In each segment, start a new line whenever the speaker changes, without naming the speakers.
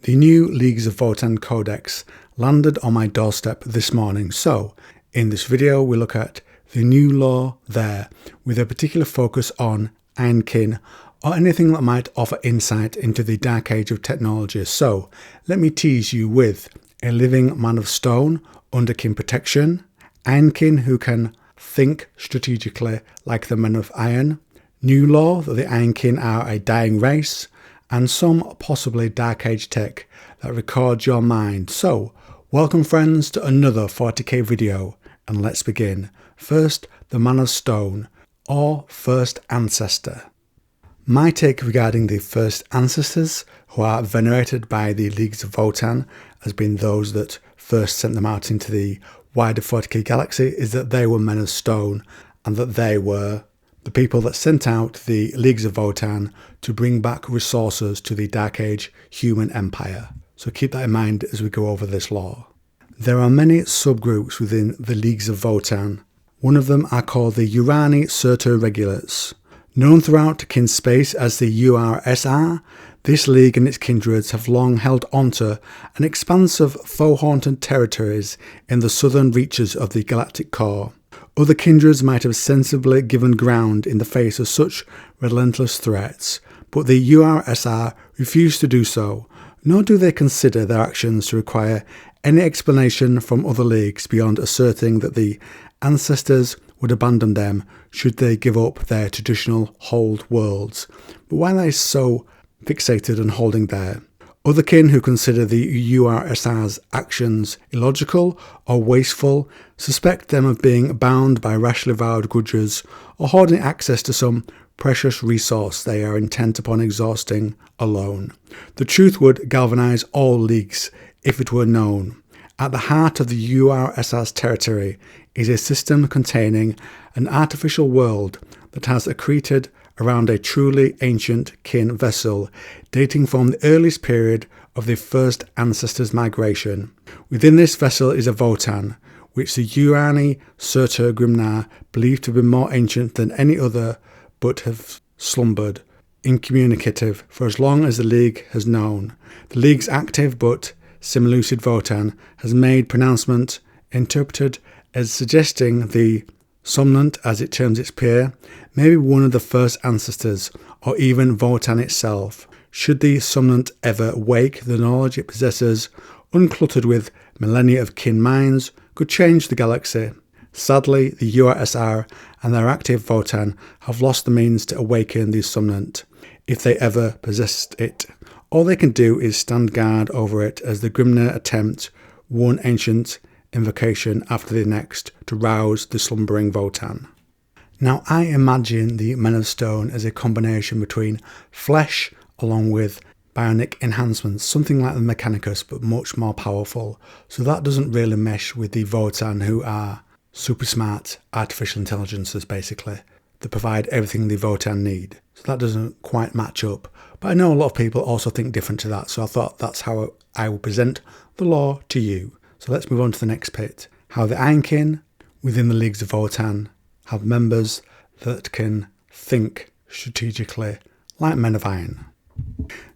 The new Leagues of Votann codex landed on my doorstep this morning, so in this video we look at the new lore there with a particular focus on ironkin or anything that might offer insight into the dark age of technology. So let me tease you with a living man of stone under kin protection, ironkin who can think strategically like the men of iron, new lore that the ironkin are a dying race, and some possibly dark age tech that records your mind. So welcome friends to another 40k video, and let's begin. First, the man of stone or first ancestor. My take regarding the first ancestors who are venerated by the Leagues of Votann has been those that first sent them out into the wider 40k galaxy is that they were men of stone, and that they were the people that sent out the Leagues of Votann to bring back resources to the Dark Age human empire. So keep that in mind as we go over this lore. There are many subgroups within the Leagues of Votann. One of them are called the Urani Surtur Regulars. Known throughout kin space as the URSR, this league and its kindreds have long held onto an expansive foe-haunted territories in the southern reaches of the galactic core. Other kindreds might have sensibly given ground in the face of such relentless threats, but the URSR refuse to do so, nor do they consider their actions to require any explanation from other leagues beyond asserting that the ancestors would abandon them should they give up their traditional hold worlds. But why are they so fixated on holding there? Other kin who consider the URSR's actions illogical or wasteful suspect them of being bound by rashly vowed grudges or hoarding access to some precious resource they are intent upon exhausting alone. The truth would galvanise all leagues if it were known. At the heart of the URSR's territory is a system containing an artificial world that has accreted around a truly ancient kin vessel dating from the earliest period of the first ancestors' migration. Within this vessel is a votann, which the Urani Surtur Grimnar believe to be more ancient than any other, but have slumbered, incommunicative for as long as the League has known. The League's active but semi-lucid votann has made pronouncement interpreted as suggesting the somnant, as it terms its peer, may be one of the first ancestors, or even Votann itself. Should the somnant ever wake, the knowledge it possesses, uncluttered with millennia of kin minds, could change the galaxy. Sadly, the URSR and their active Votann have lost the means to awaken the somnant, if they ever possessed it. All they can do is stand guard over it as the Grimnar attempt one ancient invocation after the next to rouse the slumbering Votann. Now I imagine the Men of Stone as a combination between flesh along with bionic enhancements, something like the Mechanicus but much more powerful. So that doesn't really mesh with the Votann, who are super smart artificial intelligences basically, that provide everything the Votann need. So that doesn't quite match up. But I know a lot of people also think different to that, so I thought that's how I will present the lore to you. So let's move on to the next bit. How the ironkin within the Leagues of Votann have members that can think strategically like men of iron.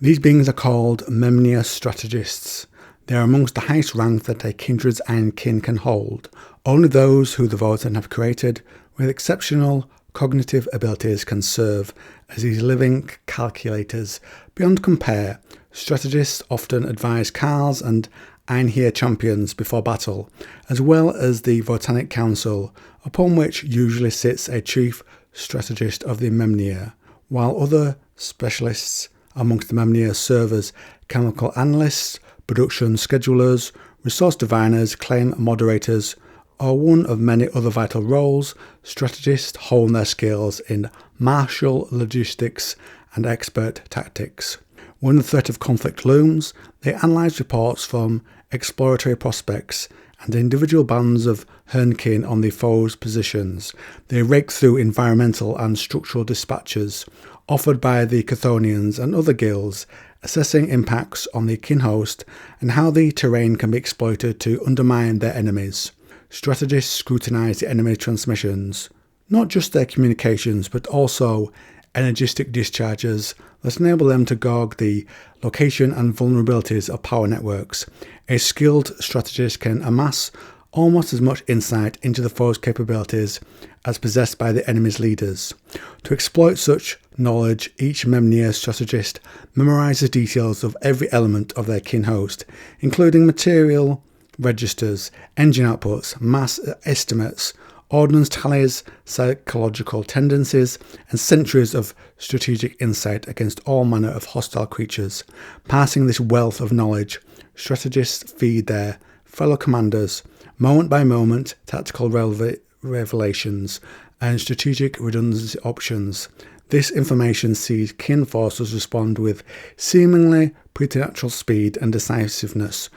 These beings are called Memnia strategists. They are amongst the highest rank that a kindred's ironkin can hold. Only those who the Votann have created with exceptional cognitive abilities can serve as these living calculators beyond compare. Strategists often advise Carls and Einherjar champions before battle, as well as the Votannic Council, upon which usually sits a chief strategist of the Memnia, while other specialists amongst the Memnia serve as chemical analysts, production schedulers, resource diviners, claim moderators, or one of many other vital roles. Strategists hone their skills in martial logistics and expert tactics. When the threat of conflict looms, they analyse reports from exploratory prospects and individual bands of ironkin on the foe's positions. They rake through environmental and structural dispatches offered by the Chthonians and other guilds, assessing impacts on the kin host and how the terrain can be exploited to undermine their enemies. Strategists scrutinise the enemy transmissions, not just their communications, but also energistic discharges that enable them to gauge the location and vulnerabilities of power networks. A skilled strategist can amass almost as much insight into the foe's capabilities as possessed by the enemy's leaders. To exploit such knowledge, each Memnir strategist memorizes details of every element of their kin host, including material registers, engine outputs, mass estimates, ordnance tallies, psychological tendencies, and centuries of strategic insight against all manner of hostile creatures. Passing this wealth of knowledge, strategists feed their fellow commanders moment by moment tactical revelations and strategic redundancy options. This information sees kin forces respond with seemingly preternatural speed and decisiveness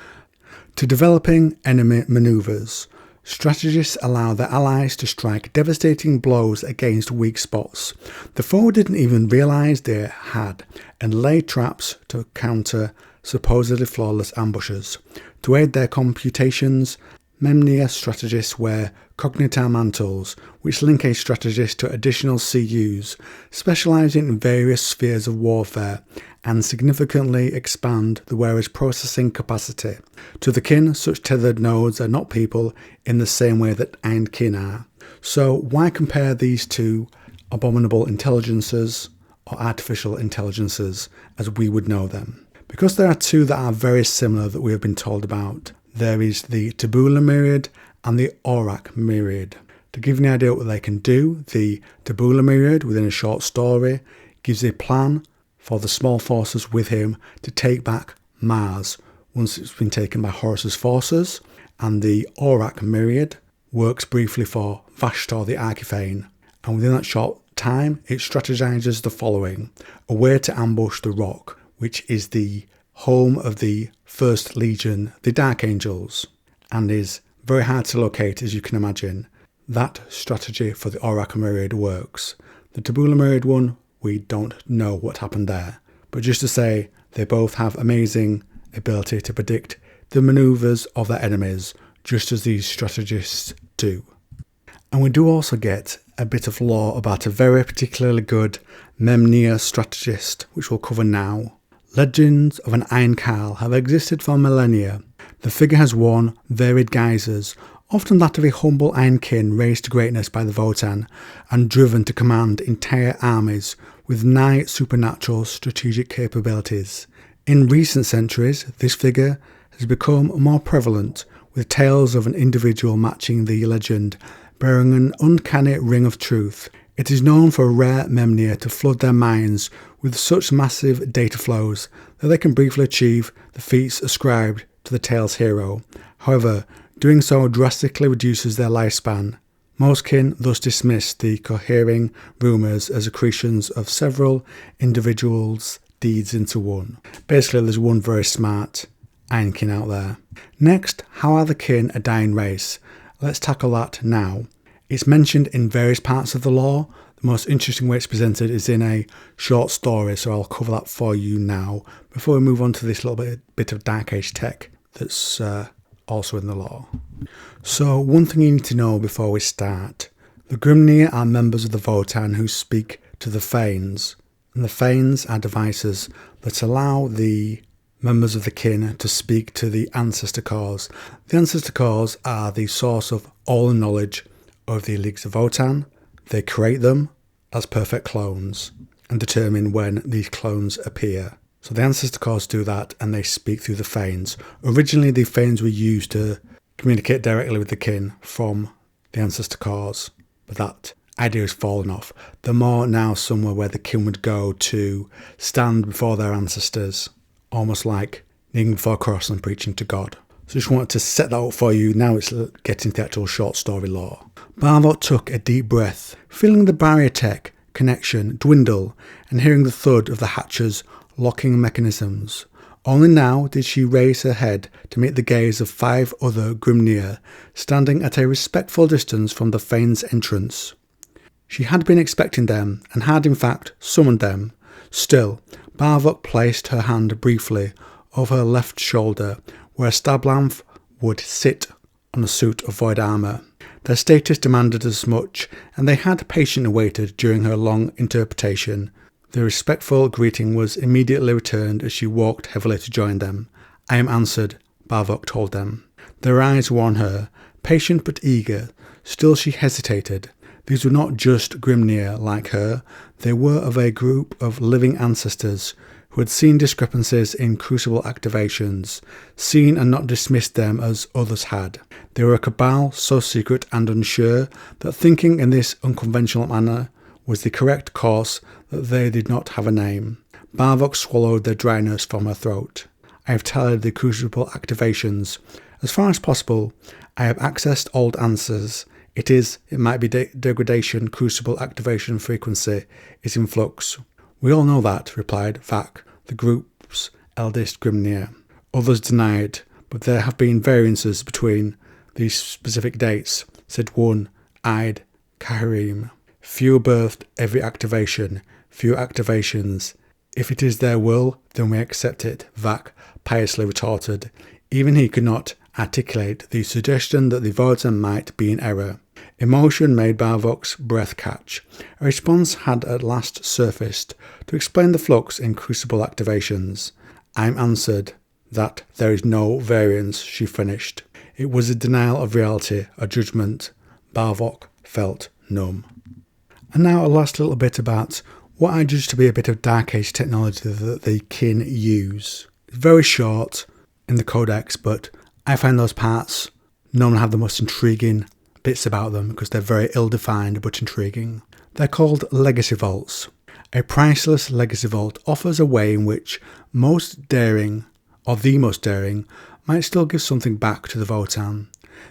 to developing enemy maneuvers. Strategists allow their allies to strike devastating blows against weak spots the foe didn't even realize they had, and lay traps to counter supposedly flawless ambushes. To aid their computations, Memnir strategists wear cognitar mantles, which link a strategist to additional CUs, specializing in various spheres of warfare, and significantly expand the wearer's processing capacity. To the kin, such tethered nodes are not people in the same way that ironkin are. So why compare these two abominable intelligences, or artificial intelligences, as we would know them? Because there are two that are very similar that we have been told about. There is the Tabula Myriad and the Aurak Myriad. To give you an idea what they can do, the Tabula Myriad within a short story gives a plan for the small forces with him to take back Mars once it's been taken by Horus's forces, and the Aurak Myriad works briefly for Vashtor the Archiphane, and within that short time it strategizes the following: a way to ambush the Rock, which is the home of the First Legion, the Dark Angels, and is very hard to locate, as you can imagine. That strategy for the Aurak Myriad works. The Tabula Myriad one, we don't know what happened there, but just to say, they both have amazing ability to predict the maneuvers of their enemies, just as these strategists do. And we do also get a bit of lore about a very particularly good Memnir strategist, which we'll cover now. Legends of an Iron Carl have existed for millennia. The figure has worn varied guises, often that of a humble ironkin raised to greatness by the votann and driven to command entire armies with nigh supernatural strategic capabilities. In recent centuries, this figure has become more prevalent, with tales of an individual matching the legend, bearing an uncanny ring of truth. It is known for rare Memnir to flood their minds with such massive data flows that they can briefly achieve the feats ascribed to the tale's hero. However, doing so drastically reduces their lifespan. Most kin thus dismiss the cohering rumours as accretions of several individuals' deeds into one. Basically, there's one very smart ironkin out there. Next, how are the kin a dying race? Let's tackle that now. It's mentioned in various parts of the lore. The most interesting way it's presented is in a short story, so I'll cover that for you now before we move on to this little bit of Dark Age tech that's also in the lore. So one thing you need to know before we start: the Grimnir are members of the votann who speak to the Fanes, and the Fanes are devices that allow the members of the kin to speak to the Ancestor Cores. The Ancestor Cores are the source of all the knowledge of the Leagues of Votann. They create them as perfect clones and determine when these clones appear. So the Ancestor Cores do that, and they speak through the Fanes. Originally, the Fanes were used to communicate directly with the kin from the Ancestor Cores, but that idea has fallen off. They're more now somewhere where the kin would go to stand before their ancestors, almost like kneeling before a cross and preaching to God. So just wanted to set that up for you. Now it's getting to the actual short story lore. Barvok took a deep breath, feeling the barrier tech connection dwindle and hearing the thud of the hatch's locking mechanisms. Only now did she raise her head to meet the gaze of 5 other Grimnir, standing at a respectful distance from the Fane's entrance. She had been expecting them, and had in fact summoned them. Still, Barvok placed her hand briefly over her left shoulder, where a stab lamp would sit on a suit of void armour. Their status demanded as much, and they had patiently waited during her long interpretation. The respectful greeting was immediately returned as she walked heavily to join them. "I am answered," Barvok told them. Their eyes were on her, patient but eager. Still she hesitated. These were not just Grimnir like her, they were of a group of living ancestors who had seen discrepancies in crucible activations, seen and not dismissed them as others had. They were a cabal so secret and unsure that thinking in this unconventional manner was the correct course that they did not have a name. Barvok swallowed the dryness from her throat. "I have tallied the crucible activations. As far as possible, I have accessed old answers. It might be degradation crucible activation frequency is in flux." "We all know that," replied Vak, the group's eldest Grimnir. Others denied, "but there have been variances between these specific dates," said one-eyed Kaharim. "Few birthed every activation, few activations. If it is their will, then we accept it," Vak piously retorted. Even he could not articulate the suggestion that the votann might be in error. Emotion made Barvok's breath catch. A response had at last surfaced to explain the flux in crucible activations. "I'm answered that there is no variance," she finished. It was a denial of reality, a judgment. Barvok felt numb. And now a last little bit about what I judge to be a bit of Dark Age technology that the kin use. It's very short in the codex, but I find those parts normally have the most intriguing bits about them because they're very ill-defined but intriguing. They're called legacy vaults. A priceless legacy vault offers a way in which most daring, or the most daring, might still give something back to the votann.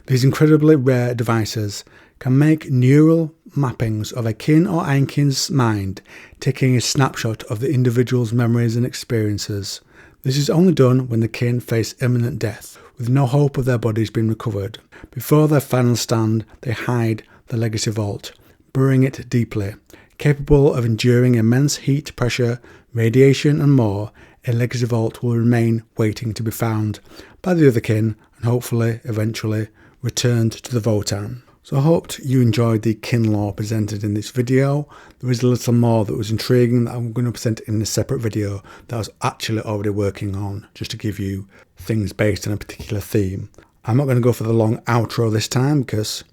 These incredibly rare devices can make neural mappings of a kin or ironkin's mind, taking a snapshot of the individual's memories and experiences. This is only done when the kin face imminent death, with no hope of their bodies being recovered. Before their final stand, they hide the legacy vault, burying it deeply. Capable of enduring immense heat, pressure, radiation and more, a legacy vault will remain waiting to be found by the other kin and hopefully, eventually, returned to the votann. So I hoped you enjoyed the kin lore presented in this video. There is a little more that was intriguing that I'm going to present in a separate video that I was actually already working on, just to give you things based on a particular theme. I'm not going to go for the long outro this time because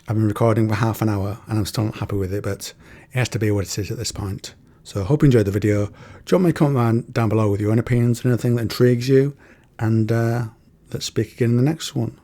I've been recording for half an hour and I'm still not happy with it, but it has to be what it is at this point. So I hope you enjoyed the video. Drop me a comment down below with your own opinions and anything that intrigues you, and let's speak again in the next one.